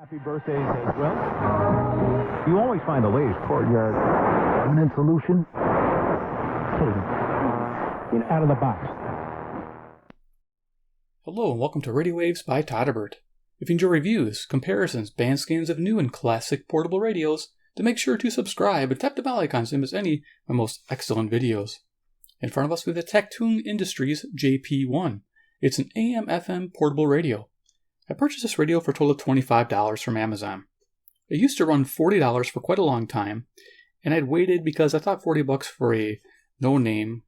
Happy birthdays as well. You always find the latest courtyard permanent solution. Out of the box. Hello and welcome to Radio Waves by todderbert. If you enjoy reviews, comparisons, band scans of new and classic portable radios, then make sure to subscribe and tap the bell icon to miss any of my most excellent videos. In front of us we have the TakTung Industries JP-1. It's an AM FM portable radio. I purchased this radio for a total of $25 from Amazon. It used to run $40 for quite a long time, and I'd waited because I thought $40 for a no-name,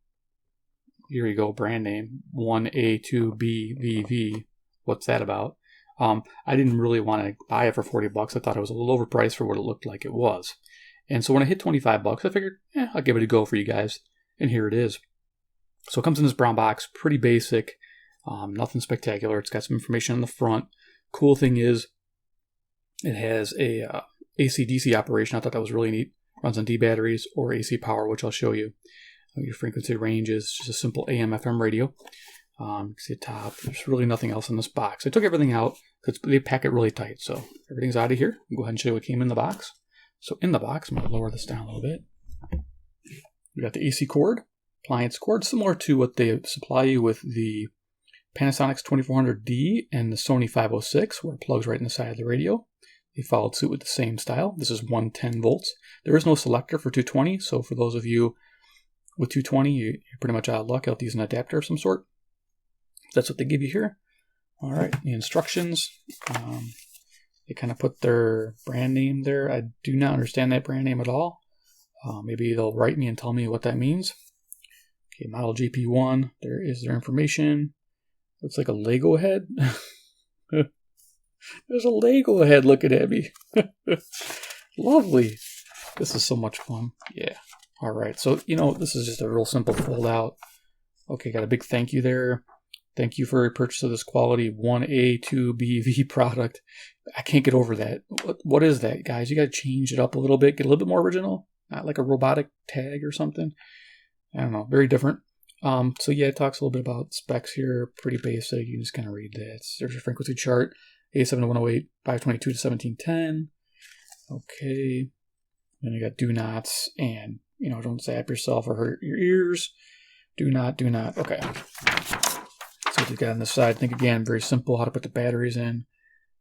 here you go, brand name, 1A2BVV, what's that about? I didn't really want to buy it for $40. I thought it was a little overpriced for what it looked like it was. And so when I hit $25, I figured, I'll give it a go for you guys. And here it is. So it comes in this brown box, pretty basic, nothing spectacular. It's got some information on the front. Cool thing is, it has a AC-DC operation. I thought that was really neat. Runs on D batteries or AC power, which I'll show you. Your frequency range is just a simple AM FM radio. You can see the top. There's really nothing else in this box. I took everything out because they pack it really tight. So everything's out of here. I'll go ahead and show you what came in the box. So in the box, I'm going to lower this down a little bit. We got the AC cord, appliance cord, similar to what they supply you with the Panasonic's 2400D and the Sony 506, where it plugs right in the side of the radio. They followed suit with the same style. This is 110 volts. There is no selector for 220, so for those of you with 220, you're pretty much out of luck. You'll have to use an adapter of some sort. That's what they give you here. All right, the instructions. They kind of put their brand name there. I do not understand that brand name at all. Maybe they'll write me and tell me what that means. Okay, model JP1. There is their information. Looks like a Lego head. There's a Lego head looking at me. Lovely. This is so much fun. Yeah. All right. So, this is just a real simple fold out. Okay, got a big thank you there. Thank you for your purchase of this quality 1A2BV product. I can't get over that. What is that, guys? You got to change it up a little bit. Get a little bit more original. Not like a robotic tag or something. I don't know. Very different. So yeah, it talks a little bit about specs here. Pretty basic. You can just kind of read that. There's your frequency chart. 87 to 108, 522 to 1710. Okay. Then you got do nots and, don't zap yourself or hurt your ears. Do not. Okay. So what you got on this side, think again, very simple, how to put the batteries in.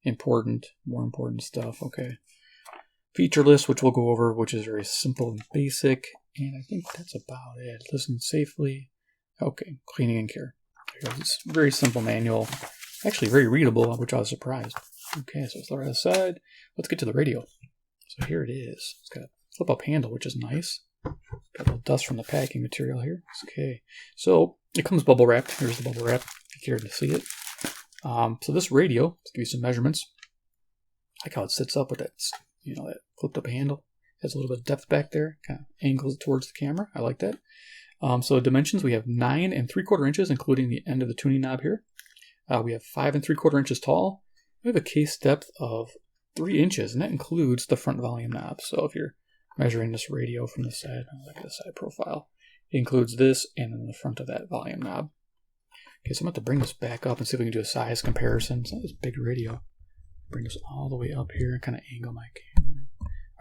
More important stuff. Okay. Feature list, which we'll go over, which is very simple and basic. And I think that's about it. Listen safely. Okay. Cleaning and care. It's a very simple manual. Actually very readable, which I was surprised. Okay, so let's lower it aside. Let's get to the radio. So here it is. It's got a flip-up handle, which is nice. Got a little dust from the packing material here. Okay, so it comes bubble wrapped. Here's the bubble wrap, if you care to see it. So this radio, let's give you some measurements. I like how it sits up with that, that flipped-up handle. Has a little bit of depth back there. Kind of angles it towards the camera. I like that. So dimensions, we have 9 3/4 inches, including the end of the tuning knob here. We have 5 3/4 inches tall. We have a case depth of 3 inches, and that includes the front volume knob. So if you're measuring this radio from the side, look at the side profile, it includes this and then the front of that volume knob. Okay, so I'm going to bring this back up and see if we can do a size comparison. It's not this big radio. Bring this all the way up here and kind of angle my camera.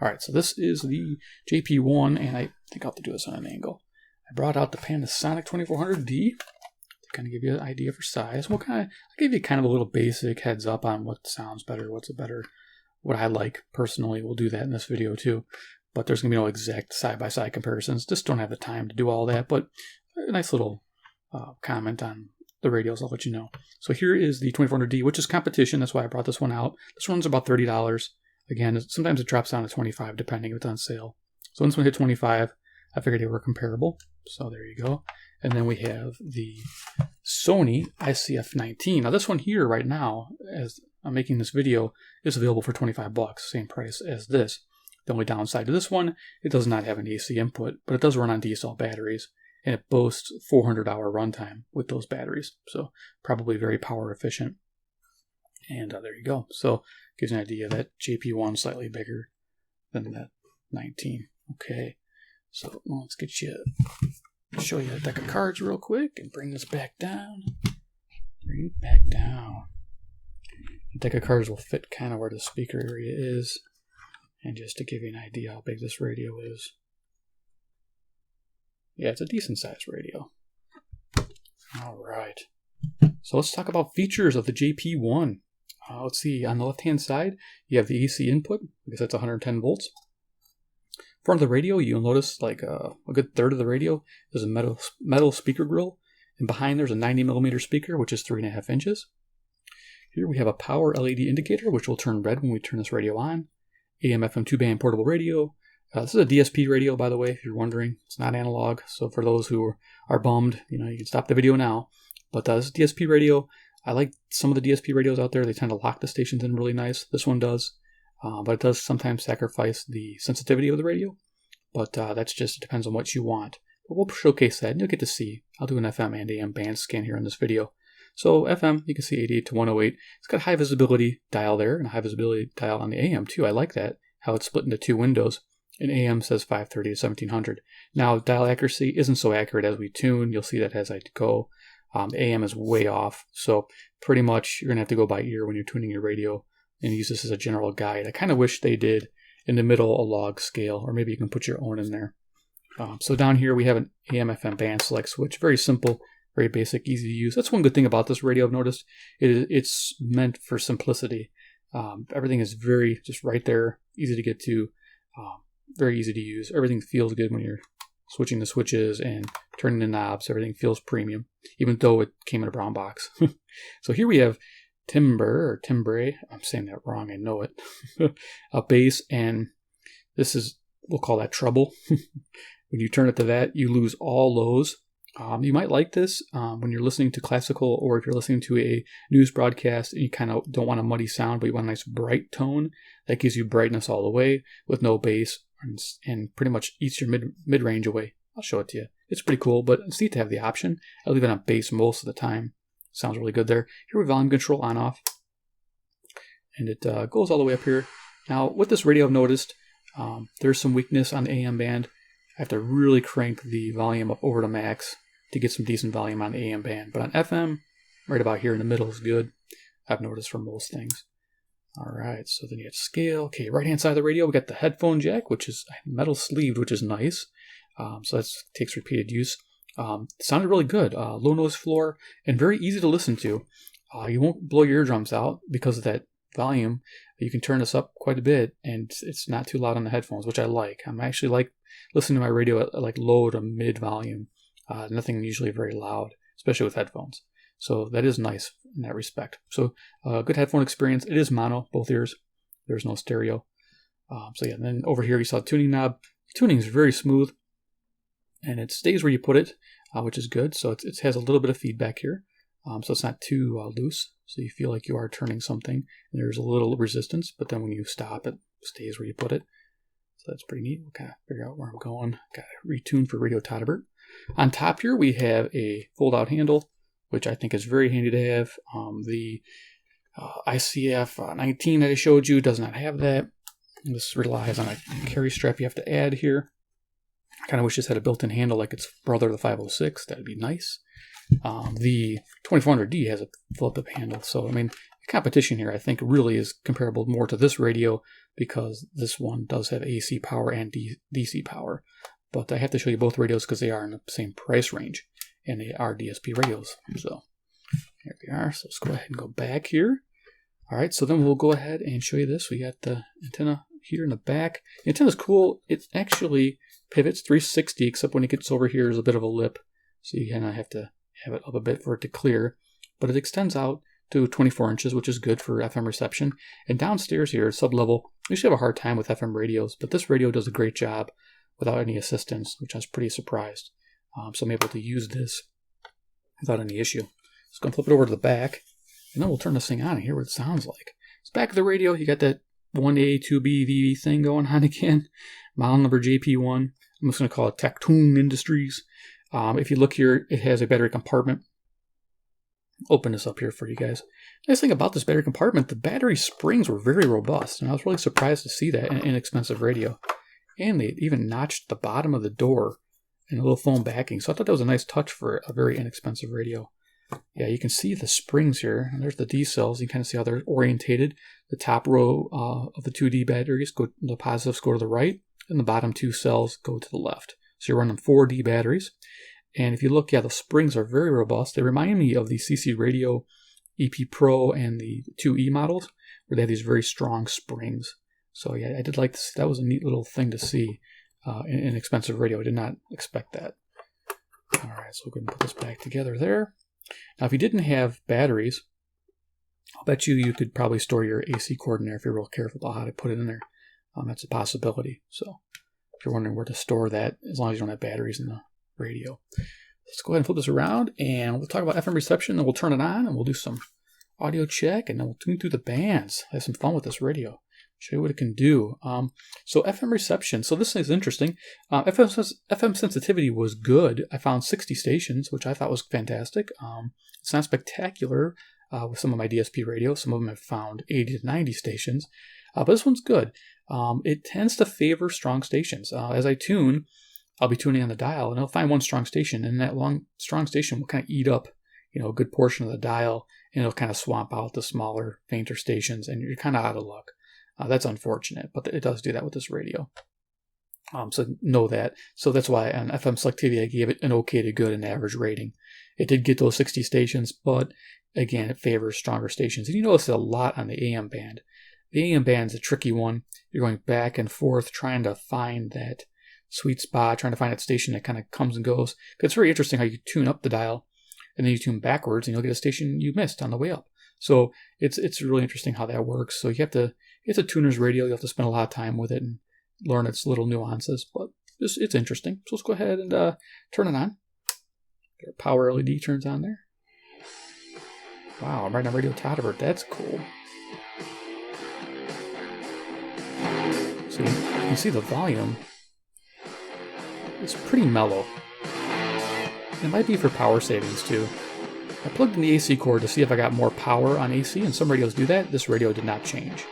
All right, so this is the JP1, and I think I'll have to do this on an angle. I brought out the Panasonic 2400D. Kind of give you an idea for size. I'll give you kind of a little basic heads up on what sounds better, what I like personally. We'll do that in this video too, but there's gonna be no exact side-by-side comparisons. Just don't have the time to do all that, but a nice little comment on the radios, I'll let you know. So here is the 2400D, which is competition. That's why I brought this one out. This one's about $30. Again, sometimes it drops down to $25 depending if it's on sale. So once we hit $25, I figured they were comparable. So there you go. And then we have the Sony ICF-19. Now this one here right now, as I'm making this video, is available for $25, same price as this. The only downside to this one, it does not have an AC input, but it does run on D-cell batteries, and it boasts 400-hour runtime with those batteries. So probably very power efficient. And there you go. So gives you an idea that JP1 slightly bigger than that 19. Okay, so let's get you. Show you a deck of cards real quick and bring this back down. Bring it back down. The deck of cards will fit kind of where the speaker area is. And just to give you an idea how big this radio is. Yeah, it's a decent sized radio. All right. So let's talk about features of the JP-1. Let's see, on the left-hand side, you have the AC input. I guess that's 110 volts. In front of the radio, you'll notice like a good third of the radio is a metal speaker grill. And behind there's a 90mm speaker, which is 3.5 inches. Here we have a power LED indicator, which will turn red when we turn this radio on. AM FM 2-band portable radio. This is a DSP radio, by the way, if you're wondering. It's not analog, so for those who are bummed, you can stop the video now. But this is DSP radio. I like some of the DSP radios out there. They tend to lock the stations in really nice. This one does, but it does sometimes sacrifice the sensitivity of the radio. But that's just, it depends on what you want. But we'll showcase that, and you'll get to see. I'll do an FM and AM band scan here in this video. So FM, you can see 88 to 108. It's got a high visibility dial there, and a high visibility dial on the AM too. I like that, how it's split into two windows. And AM says 530 to 1700. Now, dial accuracy isn't so accurate as we tune. You'll see that as I go. AM is way off, so pretty much you're going to have to go by ear when you're tuning your radio and use this as a general guide. I kind of wish they did in the middle a log scale, or maybe you can put your own in there. So down here we have an AM FM band select switch. Very simple, very basic, easy to use. That's one good thing about this radio I've noticed. It's meant for simplicity. Everything is very just right there, easy to get to, very easy to use. Everything feels good when you're switching the switches and turning the knobs. Everything feels premium, even though it came in a brown box. So here we have timbre. I'm saying that wrong, I know it. A bass, and this is, we'll call that treble. When you turn it to that, you lose all lows. You might like this when you're listening to classical, or if you're listening to a news broadcast and you kind of don't want a muddy sound, but you want a nice bright tone. That gives you brightness all the way with no bass, and pretty much eats your mid-range away. I'll show it to you. It's pretty cool, but it's neat to have the option. I leave it on bass most of the time. Sounds really good there. Here we have volume control on-off, and it goes all the way up here. Now, with this radio, I've noticed there's some weakness on the AM band. I have to really crank the volume up over to max to get some decent volume on the AM band. But on FM, right about here in the middle is good. I've noticed for most things. All right, so then you have scale. Okay, right-hand side of the radio, we got the headphone jack, which is metal sleeved, which is nice. So that takes repeated use. Sounded really good. Low noise floor, and very easy to listen to. You won't blow your eardrums out because of that volume. You can turn this up quite a bit, and it's not too loud on the headphones, which I like. I'm actually like listening to my radio at like low to mid volume. Nothing usually very loud, especially with headphones. So that is nice in that respect. So good headphone experience. It is mono, both ears. There's no stereo. So yeah, and then over here you saw the tuning knob. The tuning is very smooth, and it stays where you put it, which is good. So it has a little bit of feedback here. So it's not too loose. So you feel like you are turning something, and there's a little resistance, but then when you stop, it stays where you put it. So that's pretty neat. We'll kind of figure out where I'm going. Got to retune for Radio Todderbert. On top here, we have a fold-out handle, which I think is very handy to have. The ICF-19 that I showed you does not have that. This relies on a carry strap you have to add here. I kind of wish this had a built-in handle like its brother, the 506. That would be nice. The 2400D has a flip-up handle. So, I mean, the competition here, I think, really is comparable more to this radio because this one does have AC power and DC power. But I have to show you both radios because they are in the same price range, and they are DSP radios. So here we are. So let's go ahead and go back here. All right, so then we'll go ahead and show you this. We got the antenna here in the back. The antenna's cool. It actually pivots 360, except when it gets over here, there's a bit of a lip. So you kind of have to have it up a bit for it to clear. But it extends out to 24 inches, which is good for FM reception. And downstairs here, sub-level, we usually have a hard time with FM radios, but this radio does a great job without any assistance, which I was pretty surprised. So I'm able to use this without any issue. Just going to flip it over to the back, and then we'll turn this thing on and hear what it sounds like. It's back of the radio. You got that 1A, 2B, VV thing going on again. Model number JP-1. I'm just going to call it TakTung Industries. If you look here, it has a battery compartment. Open this up here for you guys. Nice thing about this battery compartment, the battery springs were very robust, and I was really surprised to see that in an inexpensive radio. And they even notched the bottom of the door in a little foam backing. So I thought that was a nice touch for a very inexpensive radio. Yeah, you can see the springs here. And there's the D cells. You can kind of see how they're orientated. The top row of the 2D batteries go, the positives go to the right, and the bottom 2 cells go to the left. So you're running 4 D batteries. And if you look, yeah, the springs are very robust. They remind me of the CC Radio EP Pro and the 2E models, where they have these very strong springs. So yeah, I did like this. That was a neat little thing to see in an expensive radio. I did not expect that. All right, so we're going to put this back together there. Now, if you didn't have batteries, I'll bet you could probably store your AC cord in there if you're real careful about how to put it in there. That's a possibility. So if you're wondering where to store that, as long as you don't have batteries in the radio. Let's go ahead and flip this around, and we'll talk about FM reception, and we'll turn it on, and we'll do some audio check, and then we'll tune through the bands. Have some fun with this radio. Show you what it can do. So FM reception. So this is interesting. FM sensitivity was good. I found 60 stations, which I thought was fantastic. It's not spectacular with some of my DSP radios. Some of them have found 80 to 90 stations. But this one's good. It tends to favor strong stations. As I tune, I'll be tuning on the dial, and I'll find one strong station, and that strong station will kind of eat up, a good portion of the dial, and it'll kind of swamp out the smaller, fainter stations, and you're kind of out of luck. That's unfortunate, but it does do that with this radio. So know that. So that's why on FM selectivity, I gave it an okay to good and average rating. It did get those 60 stations, but again, it favors stronger stations. And you notice it a lot on the AM band. The AM band is a tricky one. You're going back and forth trying to find that sweet spot, trying to find that station that kind of comes and goes. It's very interesting how you tune up the dial and then you tune backwards and you'll get a station you missed on the way up. So it's really interesting how that works. So it's a tuner's radio. You have to spend a lot of time with it and learn its little nuances, but it's interesting. So let's go ahead and turn it on. Our power LED turns on there. Wow, I'm right on Radio Todderbert. That's cool. So you can see the volume. It's pretty mellow. It might be for power savings too. I plugged in the AC cord to see if I got more power on AC, and some radios do that. This radio did not change.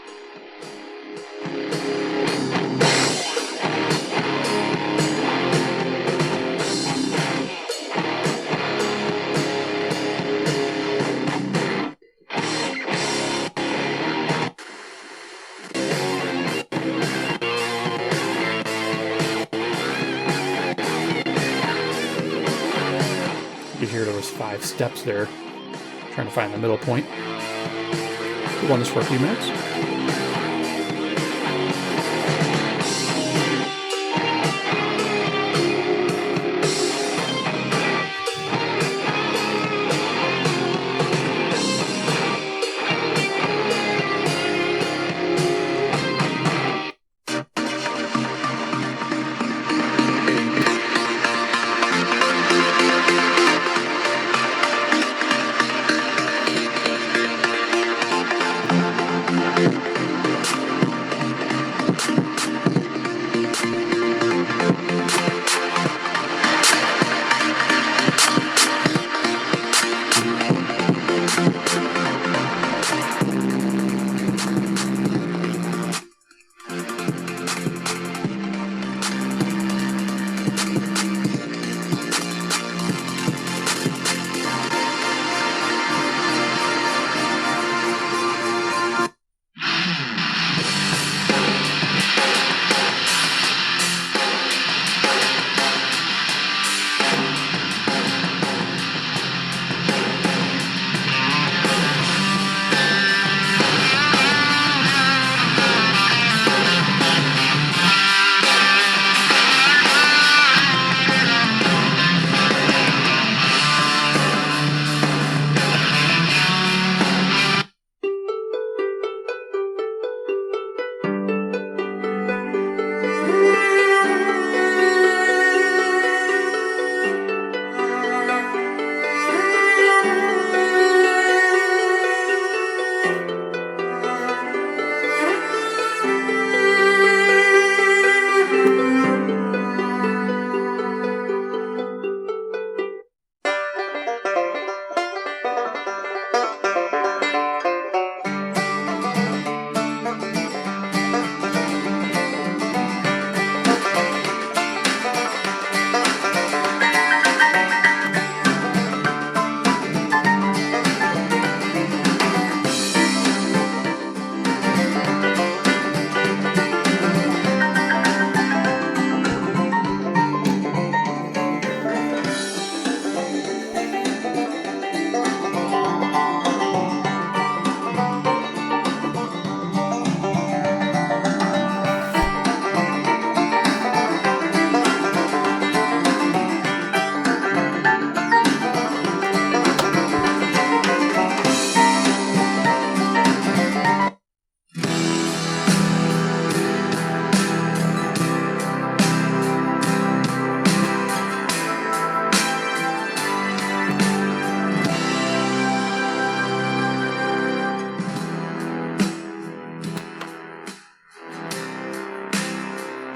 You could hear there was 5 steps there, trying to find the middle point. We'll run this for a few minutes.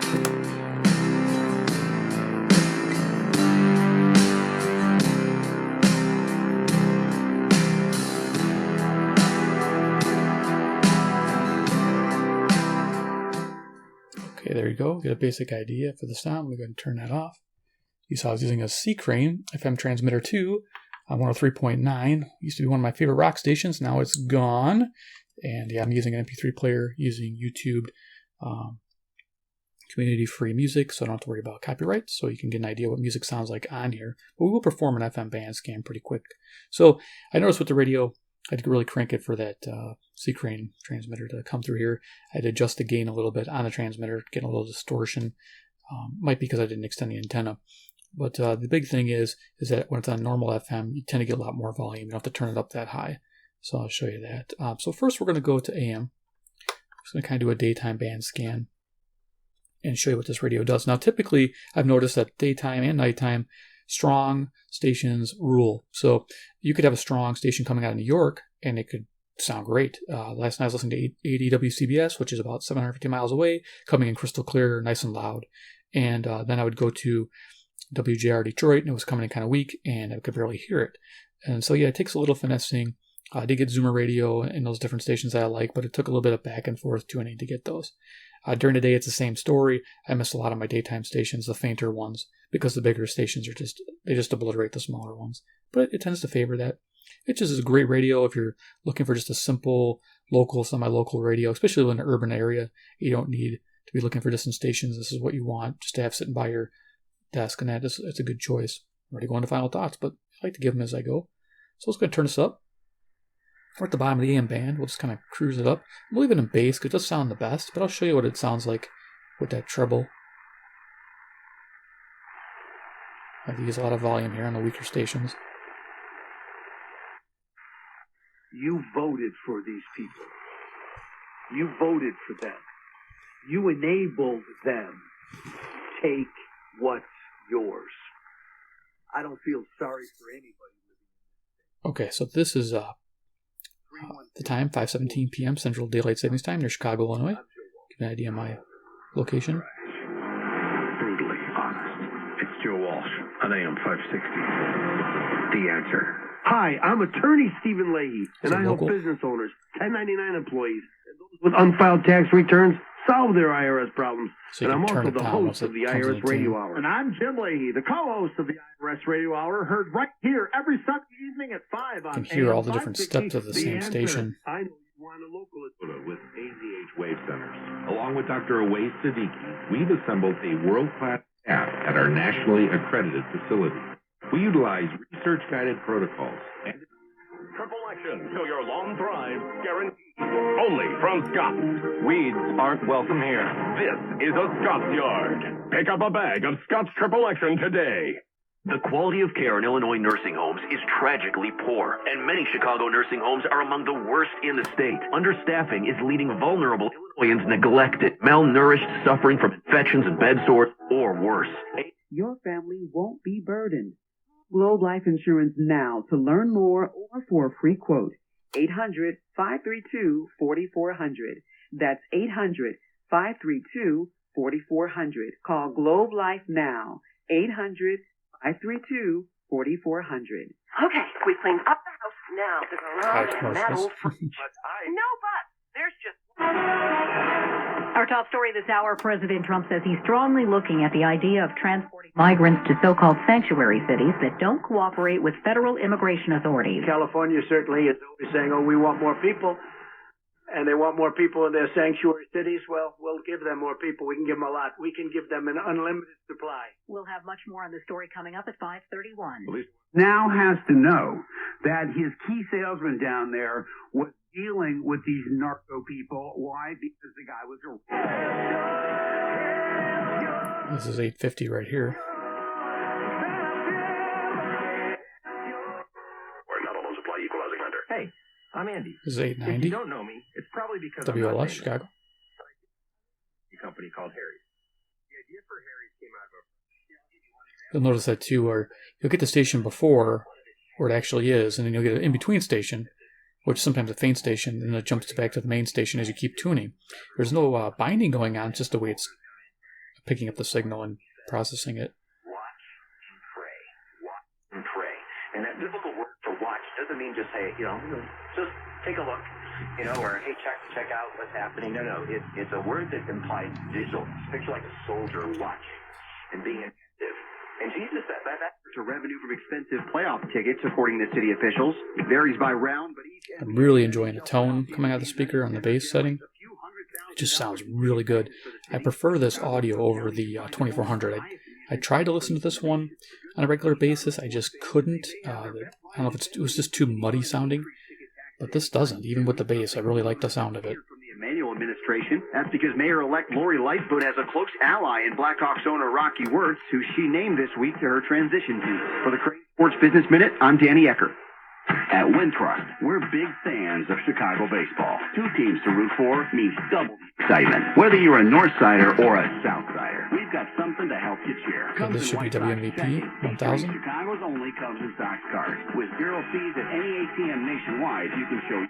Okay, there you go. Get a basic idea for the sound. We're going to turn that off. You saw I was using a C-Crane FM transmitter 2 on 103.9. Used to be one of my favorite rock stations. Now it's gone. And yeah, I'm using an MP3 player, using YouTube community-free music, so I don't have to worry about copyright. So you can get an idea what music sounds like on here. But we will perform an FM band scan pretty quick. So I noticed with the radio, I had to really crank it for that C-Crane transmitter to come through here. I had to adjust the gain a little bit on the transmitter, getting a little distortion. Might be because I didn't extend the antenna. But the big thing is that when it's on normal FM, you tend to get a lot more volume. You don't have to turn it up that high. So I'll show you that. So first we're going to go to AM. I'm just going to kind of do a daytime band scan and show you what this radio does. Now typically I've noticed that daytime and nighttime, strong stations rule. So you could have a strong station coming out of New York and it could sound great. Last night I was listening to 80 WCBS, which is about 750 miles away, coming in crystal clear, nice and loud. And then I would go to WJR Detroit and it was coming in kind of weak and I could barely hear it. And so yeah, it takes a little finessing. I did get Zoomer radio and those different stations that I like, but it took a little bit of back and forth tuning to get those. During the day, it's the same story. I miss a lot of my daytime stations, the fainter ones, because the bigger stations are they just obliterate the smaller ones. But it tends to favor that. It just is a great radio if you're looking for just a simple, local, semi-local radio, especially in an urban area. You don't need to be looking for distant stations. This is what you want, just to have sitting by your desk, and it's a good choice. I'm already going to final thoughts, but I like to give them as I go. So let's go ahead and turn this up. We're at the bottom of the AM band. We'll just kind of cruise it up. We'll leave it in bass because it does sound the best, but I'll show you what it sounds like with that treble. I have to use a lot of volume here on the weaker stations. You voted for these people. You voted for them. You enabled them. Take what's yours. I don't feel sorry for anybody. Okay, so this is the time, 5:17 p.m. Central Daylight Savings Time near Chicago, Illinois. Give you an idea of my location. Brutally honest. It's Joe Walsh on AM 560. The Answer. Hi, I'm attorney Stephen Leahy, and I help business owners, 1099 employees, and those with unfiled tax returns solve their IRS problems. So and I'm also the host of the IRS Radio Hour. And I'm Jim Leahy, the co-host of the IRS Radio Hour, heard right here every Sunday evening at 5 on You can hear all the different steps of the same station. I know you want a local With AZH Wave Centers. Along with Dr. Awais Siddiqui, we've assembled a world-class staff at our nationally accredited facility. We utilize research-guided protocols and Triple action till your lawn thrives, guaranteed. Only from Scott's. Weeds aren't welcome here. This is a Scott's Yard. Pick up a bag of Scott's Triple Action today. The quality of care in Illinois nursing homes is tragically poor, and many Chicago nursing homes are among the worst in the state. Understaffing is leaving vulnerable Illinoisans neglected, malnourished, suffering from infections and bed sores, or worse. Your family won't be burdened. Globe Life Insurance now to learn more or for a free quote. 800-532-4400. That's 800-532-4400. Call Globe Life now. 800-532-4400. Okay, we cleaned up the house. Now the garage and that old fridge. No but. There's just... Our top story this hour, President Trump says he's strongly looking at the idea of transporting migrants to so-called sanctuary cities that don't cooperate with federal immigration authorities. California certainly is always saying, oh, we want more people. And they want more people in their sanctuary cities. Well, we'll give them more people. We can give them a lot. We can give them an unlimited supply. We'll have much more on the story coming up at 5:31. Now has to know that his key salesman down there was dealing with these narco people. Why? Because the guy was a... This is 850 right here. Where not all those apply equalizing under. Hey, I'm Andy. This is 890. If you don't know me, it's probably because I'm not WLS, famous. Chicago. A company called Harry's. The idea for Harry's came out of You'll notice that too, where you'll get the station before where it actually is, and then you'll get an in-between station, which is sometimes a faint station, and then it jumps back to the main station as you keep tuning. There's no binding going on, it's just the way it's picking up the signal and processing it. Watch and pray. Watch and pray. And that biblical word for watch doesn't mean just say, just take a look, or hey, check out what's happening. No, it's a word that implies visual. Picture like a soldier watching and being attentive. And Jesus said that to revenue from expensive playoff tickets, according to city officials. It varies by round, but each. I'm really enjoying the tone coming out of the speaker on the bass setting. It just sounds really good. I prefer this audio over the 2400. I tried to listen to this one on a regular basis. I just couldn't. I don't know if it was just too muddy sounding, but this doesn't. Even with the bass, I really like the sound of it. From the Emanuel administration. That's because Mayor-elect Lori Lightfoot has a close ally in Blackhawks owner Rocky Wirtz, who she named this week to her transition team. For the Crane Sports Business Minute, I'm Danny Ecker. At Wintrust, we're big fans of Chicago baseball. Two teams to root for means double excitement. Whether you're a North Sider or a South Sider, we've got something to help you cheer. Okay, this should be WMVP 1000. Chicago's only Cubs and Sox cards. With 0 fees at any ATM nationwide, you can show your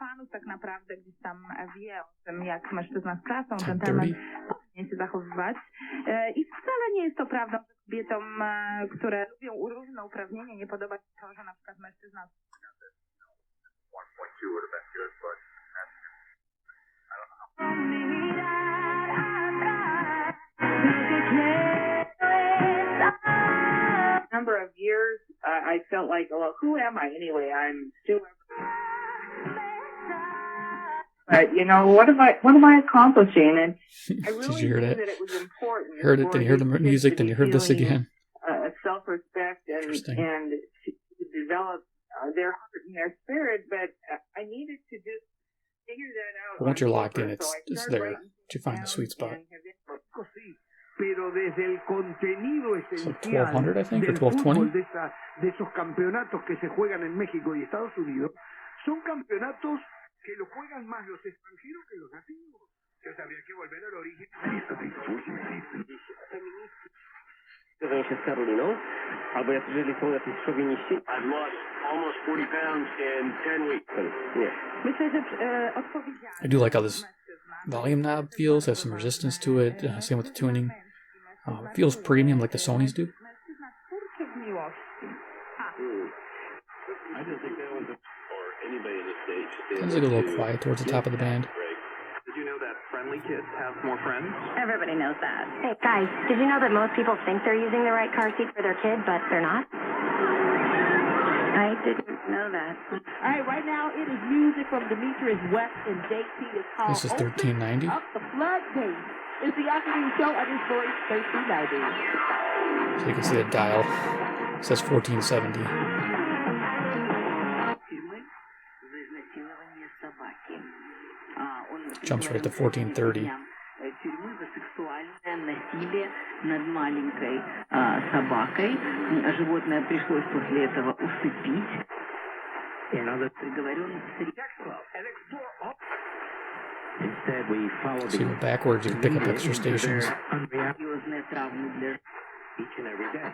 panów tak naprawdę gdzieś tam wie o tym, jak mężczyzna z klasą ten temat powinien się zachowywać. I wcale nie jest to prawdą, że kobietom, które lubią różne uprawnienia, nie podoba się to, że na przykład mężczyzna 1.2 would have been good, but I don't know. Number of years, I felt like, well, who am I anyway? I'm still. But what am I accomplishing? And I really Did you hear knew that? that it was important. Heard it. Then you heard the music. Then you heard this again. Self-respect and to develop their heart and their spirit. But I needed to just figure that out. But once you're locked in, it's there. Did you find the sweet spot? Pero desde el contenido esencial 1200, I think, or del 1220. fútbol de esos campeonatos que se juegan en México y Estados Unidos, son campeonatos que lo juegan más los extranjeros que los nativos. Entonces habría que volver al origen. Albo jeżeli są jacyś szowiniści. I've lost almost 40 pounds in 10 weeks. Myślę, że odpowiedzialność. I do like how this volume knob feels. Has some resistance to it. Same with the tuning. It feels premium like the Sonys do. I didn't think that was or anybody in the States. Sounds like a little quiet towards the top of the band. Did you know that friendly kids have more friends? Everybody knows that. Hey, guys, did you know that most people think they're using the right car seat for their kid, but they're not? I didn't know that. All right, right now it is music from Demetrius West and JT. It's called This is 1390. Up the Floodgates. It's the afternoon show at this voice 1390. So you can see the dial. It says 1470. Jumps right to 1430. Тюрьмы за сексуальное насилие над маленькой собакой. Животное пришлось после этого усыпить. Приговорен So you go backwards, you can pick up extra stations. серьезные травмы для each and every day.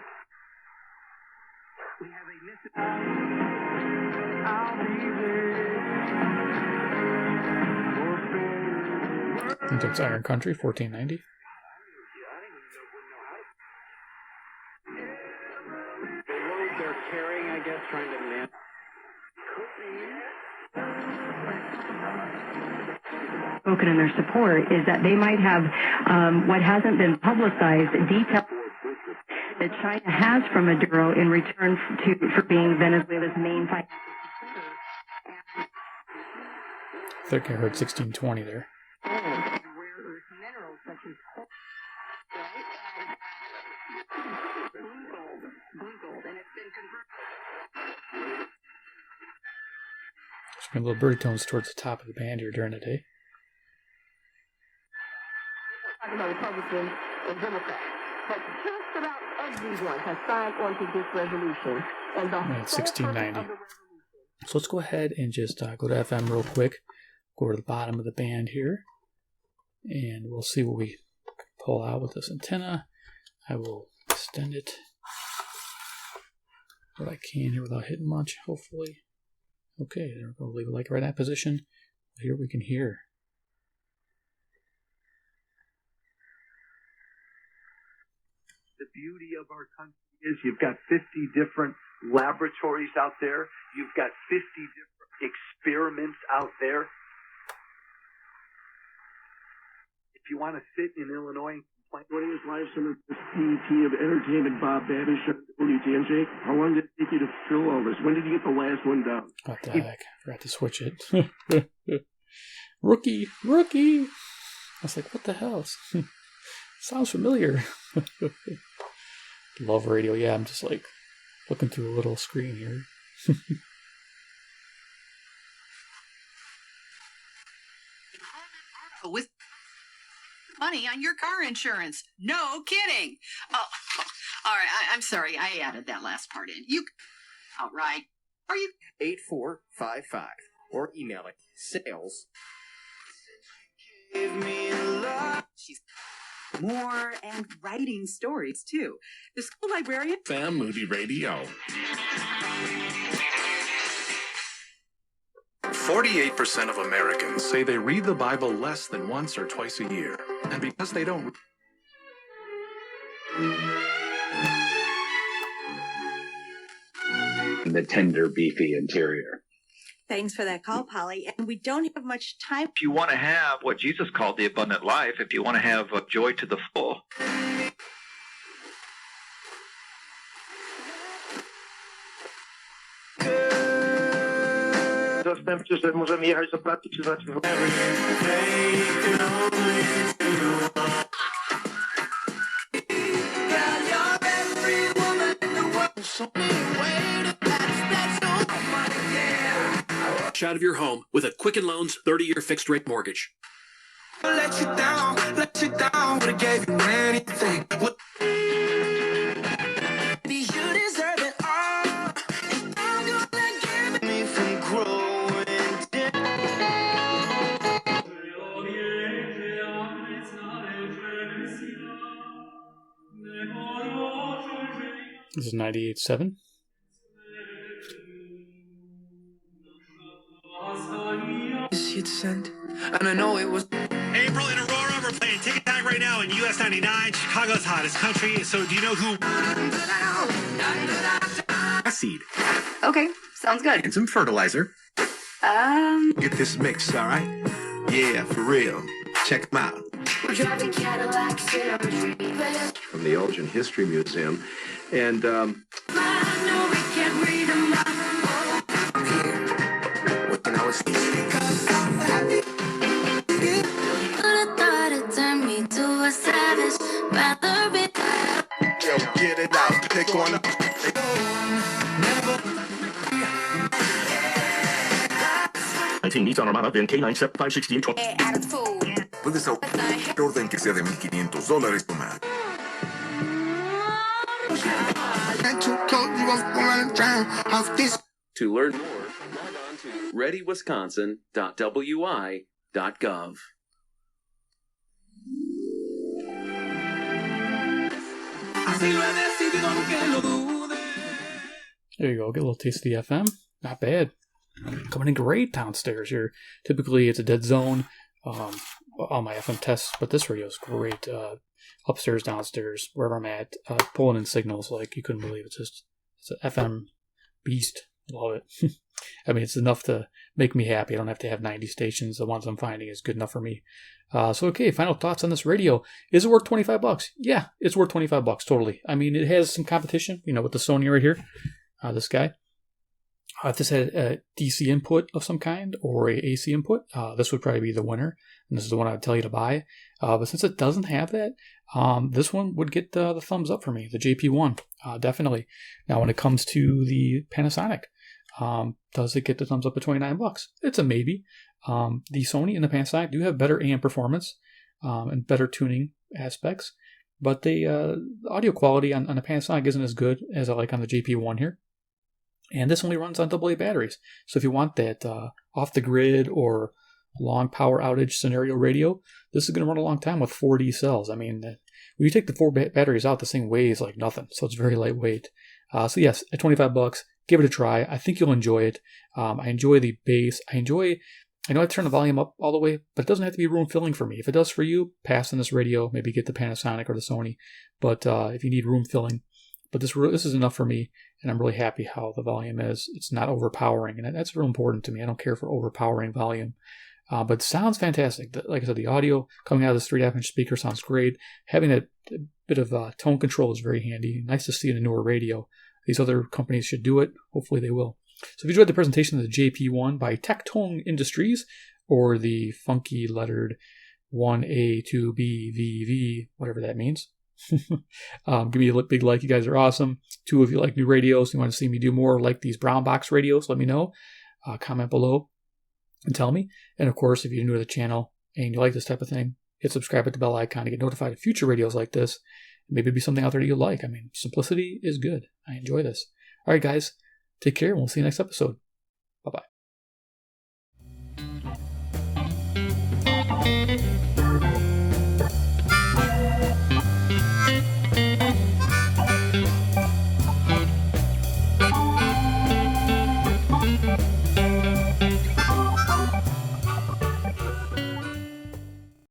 We have a I think it's Iron Country, 1490. The load they're carrying, I guess, trying to man. Spoken in their support is that they might have what hasn't been publicized detail that China has from Maduro in return for being Venezuela's main financial. I think I heard 1620 there. Just bring little birdie tones towards the top of the band here during the day. Republicans and Democrats, but just about everyone has signed on to this resolution. And the It's 1690. So let's go ahead and just go to FM real quick. Go to the bottom of the band here. And we'll see what we can pull out with this antenna. I will extend it what I can here without hitting much, hopefully. Okay, there we go. Leave it like right in that position. Here we can hear. The beauty of our country is you've got 50 different laboratories out there. You've got 50 different experiments out there. If you want to sit in Illinois and complain. Joining us live from the SVP of Entertainment, Bob Babish, WTMJ. How long did it take you to fill all this? When did you get the last one down? What the heck? Forgot to switch it. Rookie. I was like, what the hell? Sounds familiar. Love radio. Yeah, I'm just like looking through a little screen here. With money on your car insurance. No kidding. Oh, all right. I'm sorry. I added that last part in. You outright. Are you 8455 or email it sales. Give me love. She's more and writing stories too. The school librarian. Fam Moody Radio. 48% of Americans say they read the Bible less than once or twice a year. And because they don't... The tender, beefy interior. Thanks for that call, Polly. And we don't have much time. If you want to have what Jesus called the abundant life, if you want to have joy to the full, Zastępczy, że możemy jechać do pracy czy zacząć. Out of your home with a Quicken Loans 30-year fixed-rate mortgage. Let you down, but I gave you anything. You deserve it all, and I'm gonna give me from growing. This is 98.7. You'd sent, and I know it was. April and Aurora, we're playing Ticket Time right now in US 99, Chicago's hottest country. So do you know who? Seed. Okay, sounds good. And some fertilizer. Get this mix, all right? Yeah, for real. Check them out. Driving Cadillacs in a retriever. From the Elgin History Museum. And, Get it out, pick one up. Nissan Armada VIN K97516. Puedes ahorrar orden que sea de $1,500 o más. To learn more, log on to readywisconsin.wi.gov. There you go. Get a little taste of the FM. Not bad. Coming in great downstairs here. Typically, it's a dead zone. All my FM tests, but this radio is great. Upstairs, downstairs, wherever I'm at, pulling in signals like you couldn't believe. It's an FM beast. Love it. I mean, it's enough to make me happy. I don't have to have 90 stations. The ones I'm finding is good enough for me. So, okay, final thoughts on this radio. Is it worth $25? Yeah, it's worth $25, totally. I mean, it has some competition, with the Sony right here. This guy. If this had a DC input of some kind or a AC input, this would probably be the winner. And this is the one I'd tell you to buy. But since it doesn't have that, this one would get the thumbs up for me, the JP-1, definitely. Now, when it comes to the Panasonic, does it get the thumbs up at $29? It's a maybe. The Sony and the Panasonic do have better AM performance and better tuning aspects, but the audio quality on the Panasonic isn't as good as I like on the JP-1 here. And this only runs on AA batteries. So if you want that off the grid or long power outage scenario radio, this is going to run a long time with 4D cells. I mean, when you take the four batteries out, this thing weighs like nothing. So it's very lightweight. So yes, at $25, give it a try. I think you'll enjoy it. I enjoy the bass. I enjoy I know I turn the volume up all the way, but it doesn't have to be room filling for me. If it does for you, pass on this radio, maybe get the Panasonic or the Sony. But if you need room filling, but this is enough for me, and I'm really happy how the volume is. It's not overpowering, and that's real important to me. I don't care for overpowering volume. But it sounds fantastic. Like I said, the audio coming out of this 3.5-inch speaker sounds great. Having a bit of tone control is very handy. Nice to see in a newer radio. These other companies should do it. Hopefully they will. So if you enjoyed the presentation of the JP-1 by TakTung Industries, or the funky lettered 1A2BVV, whatever that means, give me a big like. You guys are awesome. 2, if you like new radios, you want to see me do more like these brown box radios, let me know. Comment below and tell me. And of course, if you're new to the channel and you like this type of thing, hit subscribe at the bell icon to get notified of future radios like this. Maybe it'll be something out there that you like. I mean, simplicity is good. I enjoy this. All right, guys, take care, and we'll see you next episode.